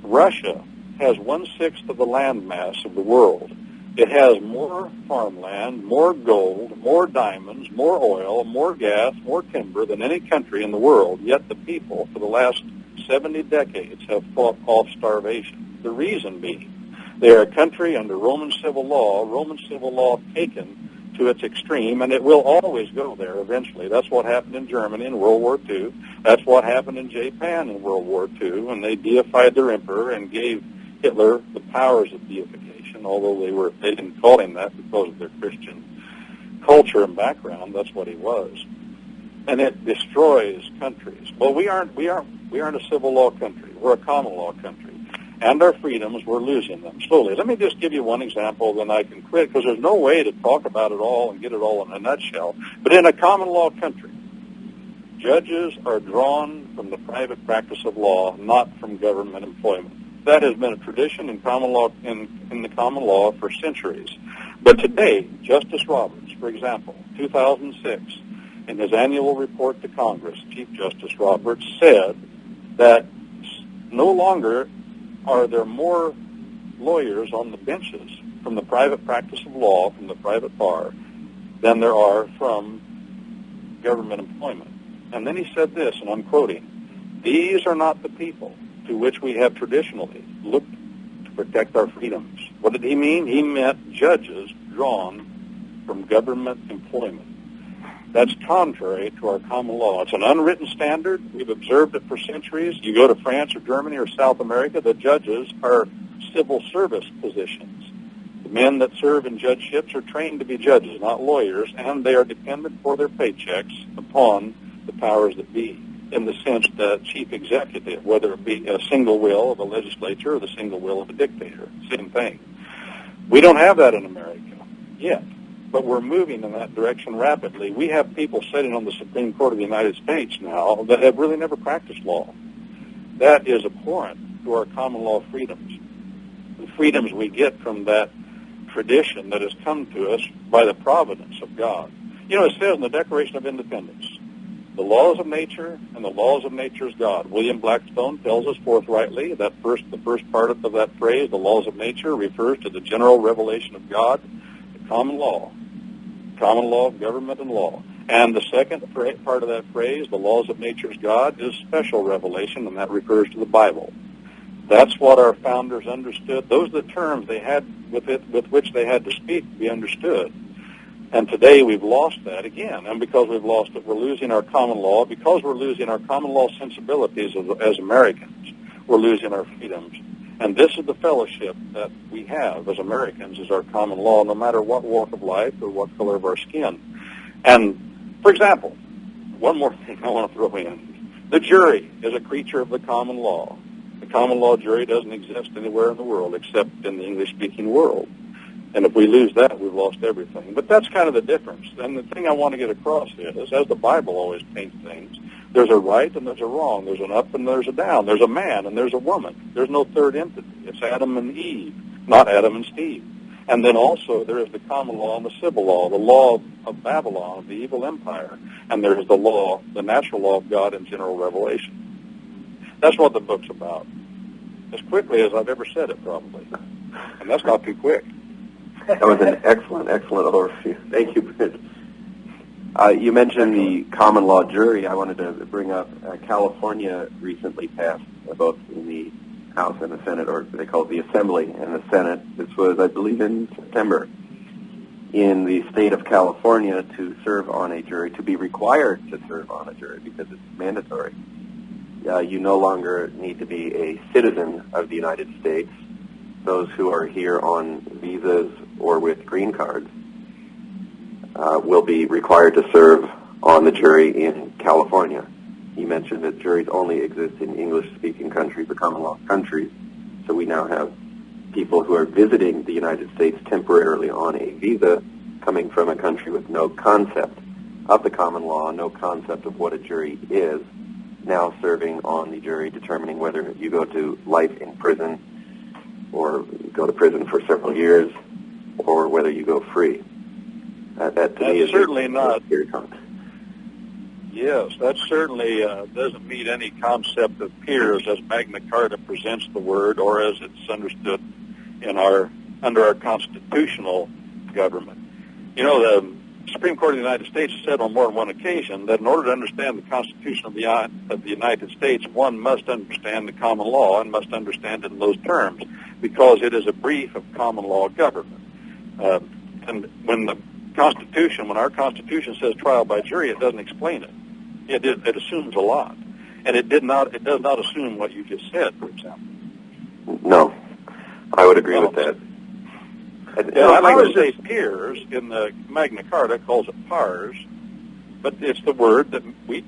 Russia has 1/6 of the land mass of the world. It has more farmland, more gold, more diamonds, more oil, more gas, more timber than any country in the world, yet the people for the last 70 decades have fought off starvation. The reason being, they are a country under Roman civil law taken to its extreme, and it will always go there eventually. That's what happened in Germany in World War II. That's what happened in Japan in World War II, and they deified their emperor and gave Hitler the powers of deification, although they didn't call him that because of their Christian culture and background. That's what he was. And it destroys countries. Well, we aren't a civil law country. We're a common law country. And our freedoms, we're losing them slowly. Let me just give you one example, then I can quit, because there's no way to talk about it all and get it all in a nutshell. But in a common law country, judges are drawn from the private practice of law, not from government employment. That has been a tradition in common law in the common law for centuries. But today, Justice Roberts, for example, 2006, in his annual report to Congress, Chief Justice Roberts said that no longer are there more lawyers on the benches from the private practice of law, from the private bar, than there are from government employment. And then he said this, and I'm quoting, "These are not the people to which we have traditionally looked to protect our freedoms." What did he mean? He meant judges drawn from government employment. That's contrary to our common law. It's an unwritten standard. We've observed it for centuries. You go to France or Germany or South America, the judges are civil service positions. The men that serve in judgeships are trained to be judges, not lawyers, and they are dependent for their paychecks upon the powers that be, in the sense that chief executive, whether it be a single will of a legislature or the single will of a dictator, same thing. We don't have that in America yet. But we're moving in that direction rapidly. We have people sitting on the Supreme Court of the United States now that have really never practiced law. That is abhorrent to our common law freedoms. The freedoms we get from that tradition that has come to us by the providence of God. You know, it says in the Declaration of Independence, the laws of nature and the laws of nature is God. William Blackstone tells us forthrightly that the first part of that phrase, the laws of nature, refers to the general revelation of God, the common law of government and law. And the second part of that phrase, the laws of nature's God, is special revelation, and that refers to the Bible. That's what our founders understood. Those are the terms they had with which they had to speak to be understood. And today we've lost that again. And because we've lost it, we're losing our common law. Because we're losing our common law sensibilities as Americans, we're losing our freedoms. And this is the fellowship that we have as Americans, is our common law, no matter what walk of life or what color of our skin. And, for example, one more thing I want to throw in. The jury is a creature of the common law. The common law jury doesn't exist anywhere in the world except in the English-speaking world. And if we lose that, we've lost everything. But that's kind of the difference. And the thing I want to get across is, as the Bible always paints things, there's a right and there's a wrong. There's an up and there's a down. There's a man and there's a woman. There's no third entity. It's Adam and Eve, not Adam and Steve. And then also there is the common law and the civil law, the law of Babylon, of the evil empire. And there is the law, the natural law of God in general revelation. That's what the book's about. As quickly as I've ever said it, probably. And that's not too quick. That was an excellent overview. Thank you, Brent. You mentioned the common law jury. I wanted to bring up California recently passed, both in the House and the Senate, or they call it the Assembly and the Senate. This was, I believe, in September. In the state of California, to serve on a jury, to be required to serve on a jury because it's mandatory. You no longer need to be a citizen of the United States. Those who are here on visas or with green cards will be required to serve on the jury in California. You mentioned that juries only exist in English-speaking countries, the common law countries. So we now have people who are visiting the United States temporarily on a visa, coming from a country with no concept of the common law, no concept of what a jury is, now serving on the jury, determining whether you go to life in prison or go to prison for several years, or whether you go free. That to me is certainly not. Concept. Yes, that certainly doesn't meet any concept of peers as Magna Carta presents the word, or as it's understood in under our constitutional government. You know, the Supreme Court of the United States has said on more than one occasion that in order to understand the Constitution of the United States, one must understand the common law and must understand it in those terms, because it is a brief of common law government. And when our Constitution says trial by jury, it doesn't explain it. It assumes a lot, and it does not assume what you just said, for example. No, I would agree with that. I like to say peers in the Magna Carta calls it pars, but it's the word that we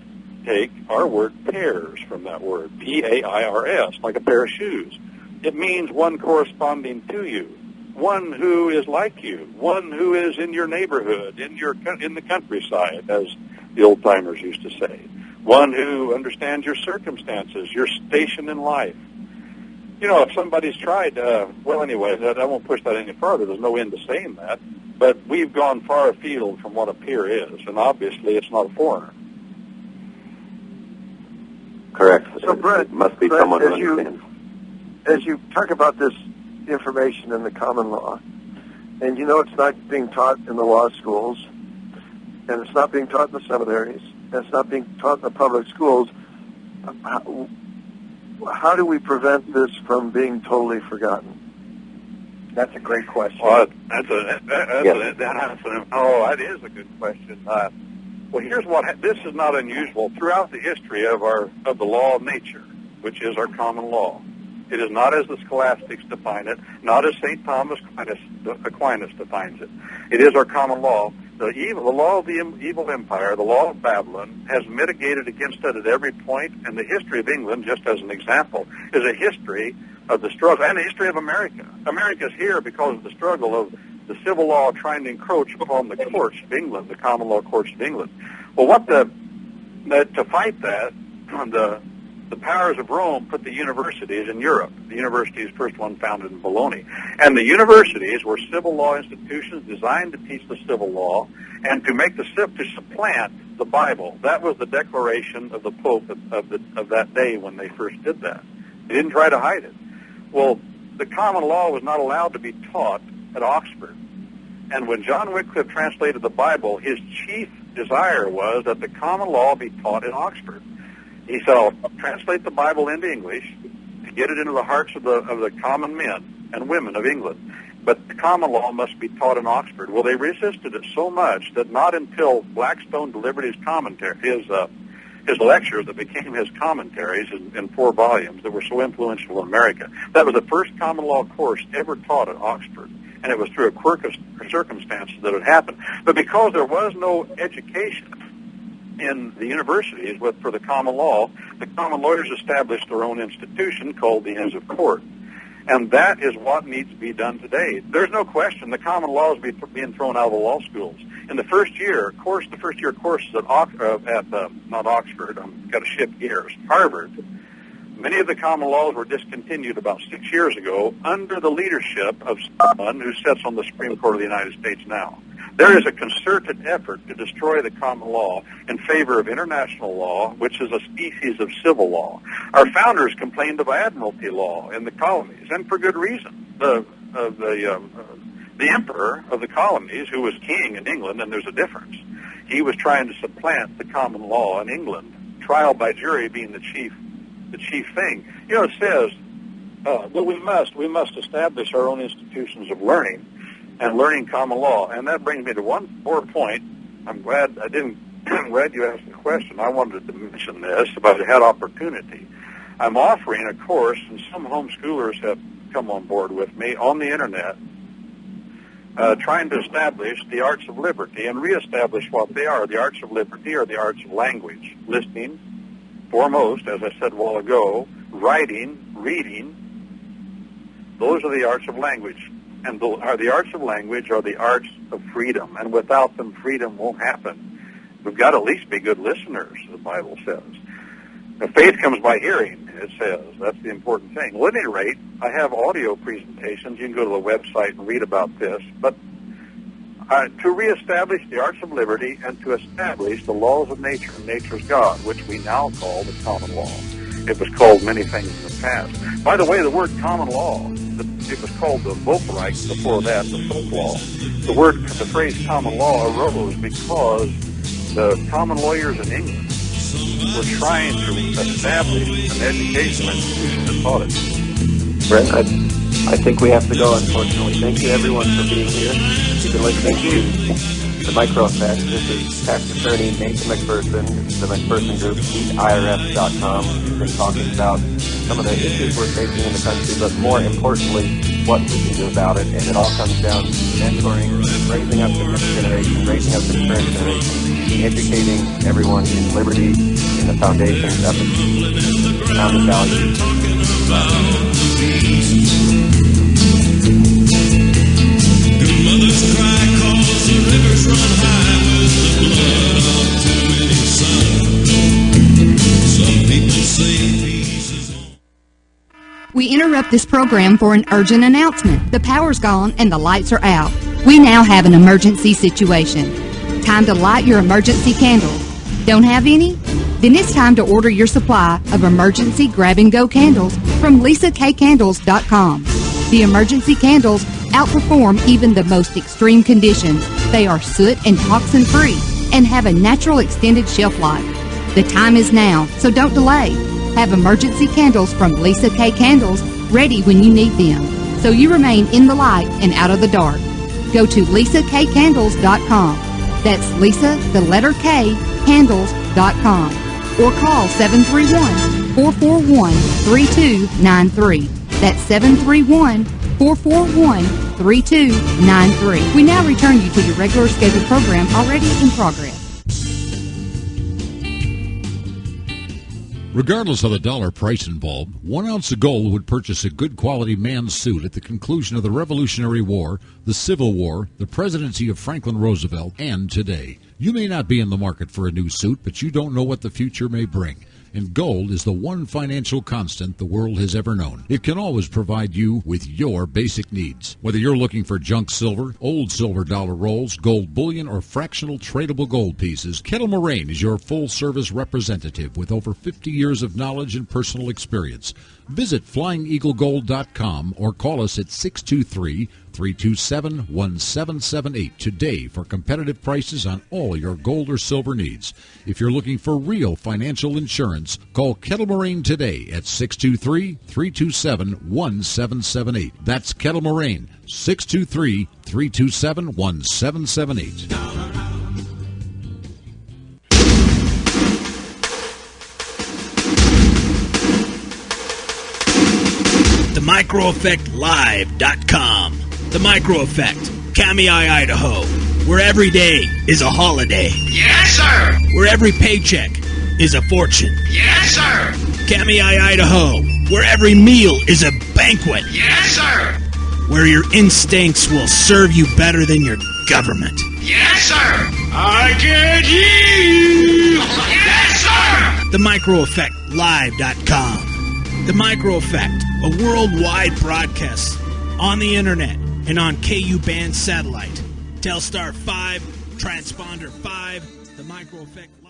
take our word pairs from that word, P-A-I-R-S, like a pair of shoes. It means one corresponding to you, one who is like you, one who is in your neighborhood, in the countryside, as the old-timers used to say, one who understands your circumstances, your station in life. You know, if somebody's tried, anyway, I won't push that any further. There's no end to saying that. But we've gone far afield from what a peer is, and obviously it's not a foreigner. Correct. So, Brent, it must be someone who understands. As you talk about this information in the common law, and you know it's not being taught in the law schools, and it's not being taught in the seminaries, and it's not being taught in the public schools, how do we prevent this from being totally forgotten? That's a great question. Well, that is a good question. Well, here's this is not unusual throughout the history of the law of nature, which is our common law. It is not as the scholastics define it, not as St. Thomas Aquinas defines it. It is our common law. The law of the evil empire, the law of Babylon, has mitigated against it at every point, and the history of England, just as an example, is a history of the struggle, and the history of America. America is here because of the struggle of the civil law trying to encroach upon the courts of England, the common law courts of England. Well, to fight that, the powers of Rome put the universities in Europe. The universities, first one founded in Bologna. And the universities were civil law institutions designed to teach the civil law and to supplant the Bible. That was the declaration of the Pope of that day when they first did that. They didn't try to hide it. Well, the common law was not allowed to be taught at Oxford. And when John Wycliffe translated the Bible, his chief desire was that the common law be taught in Oxford. He said, I'll translate the Bible into English to get it into the hearts of the common men and women of England. But the common law must be taught in Oxford. Well, they resisted it so much that not until Blackstone delivered his commentary, his lectures that became his commentaries in 4 volumes that were so influential in America. That was the first common law course ever taught at Oxford. And it was through a quirk of circumstances that it happened. But because there was no education in the universities for the common law, the common lawyers established their own institution called the Inns of Court. And that is what needs to be done today. There's no question the common law is being thrown out of the law schools. In the first year courses at not Oxford, I've got to shift gears, Harvard, Many of the common laws were discontinued about 6 years ago under the leadership of someone who sits on the Supreme Court of the United States now. There is a concerted effort to destroy the common law in favor of international law, which is a species of civil law. Our founders complained of admiralty law in the colonies, and for good reason. The emperor of the colonies, who was king in England, and there's a difference, he was trying to supplant the common law in England, trial by jury being the chief thing. You know, it says, well, we must establish our own institutions of learning and learning common law. And that brings me to one more point. I'm glad you asked the question. I wanted to mention this, but I had opportunity. I'm offering a course, and some homeschoolers have come on board with me on the internet, trying to establish the arts of liberty and reestablish what they are. The arts of liberty are the arts of language, listening, foremost, as I said a while ago, writing, reading. Those are the arts of language. And the arts of language are the arts of freedom. And without them, freedom won't happen. We've got to at least be good listeners, the Bible says. Now, faith comes by hearing, it says. That's the important thing. Well, at any rate, I have audio presentations. You can go to the website and read about this. But to reestablish the arts of liberty and to establish the laws of nature and nature's God, which we now call the common law. It was called many things in the past. By the way, the word common law, it was called the Volksrecht before that, the folk law. The phrase common law arose because the common lawyers in England were trying to establish an educational institution that taught it. Brent, I think we have to go, unfortunately. Thank you, everyone, for being here. You've been listening to The Micro Effect. This is tax attorney Nathan McPherson, the McPherson Group, IRS.com. We've been talking about some of the issues we're facing in the country, but more importantly, what we can do about it. And it all comes down to mentoring, raising up the next generation, raising up the current generation, educating everyone in liberty, in the foundations of the founding values. Good mothers cry 'cause the rivers run high with the blood of too many sons. Some people say peace is on. We interrupt this program for an urgent announcement. The power's gone and the lights are out. We now have an emergency situation. Time to light your emergency candles. Don't have any? Then it's time to order your supply of emergency grab-and-go candles from LisaKCandles.com. The emergency candles outperform even the most extreme conditions. They are soot and toxin-free and have a natural extended shelf life. The time is now, so don't delay. Have emergency candles from Lisa K Candles ready when you need them, so you remain in the light and out of the dark. Go to LisaKCandles.com. That's Lisa, the letter K, Candles.com. Or call 731-441-3293. That's 731-441-3293. We now return you to your regular scheduled program already in progress. Regardless of the dollar price involved, 1 ounce of gold would purchase a good quality man's suit at the conclusion of the Revolutionary War, the Civil War, the presidency of Franklin Roosevelt, and today. You may not be in the market for a new suit, but you don't know what the future may bring. And gold is the one financial constant the world has ever known. It can always provide you with your basic needs. Whether you're looking for junk silver, old silver dollar rolls, gold bullion, or fractional tradable gold pieces, Kettle Moraine is your full-service representative with over 50 years of knowledge and personal experience. Visit FlyingEagleGold.com or call us at 623-327-1778 today for competitive prices on all your gold or silver needs. If you're looking for real financial insurance, call Kettle Moraine today at 623-327-1778. That's Kettle Moraine, 623-327-1778. TheMicroEffectLive.com. The Micro Effect, Kamei, Idaho, where every day is a holiday. Yes, sir. Where every paycheck is a fortune. Yes, sir. Kamei, Idaho, where every meal is a banquet. Yes, sir. Where your instincts will serve you better than your government. Yes, sir. I can hear you. Yes, sir. TheMicroEffectLive.com. The Micro Effect, a worldwide broadcast on the internet and on KU band satellite. Telstar 5, Transponder 5, The Micro Effect.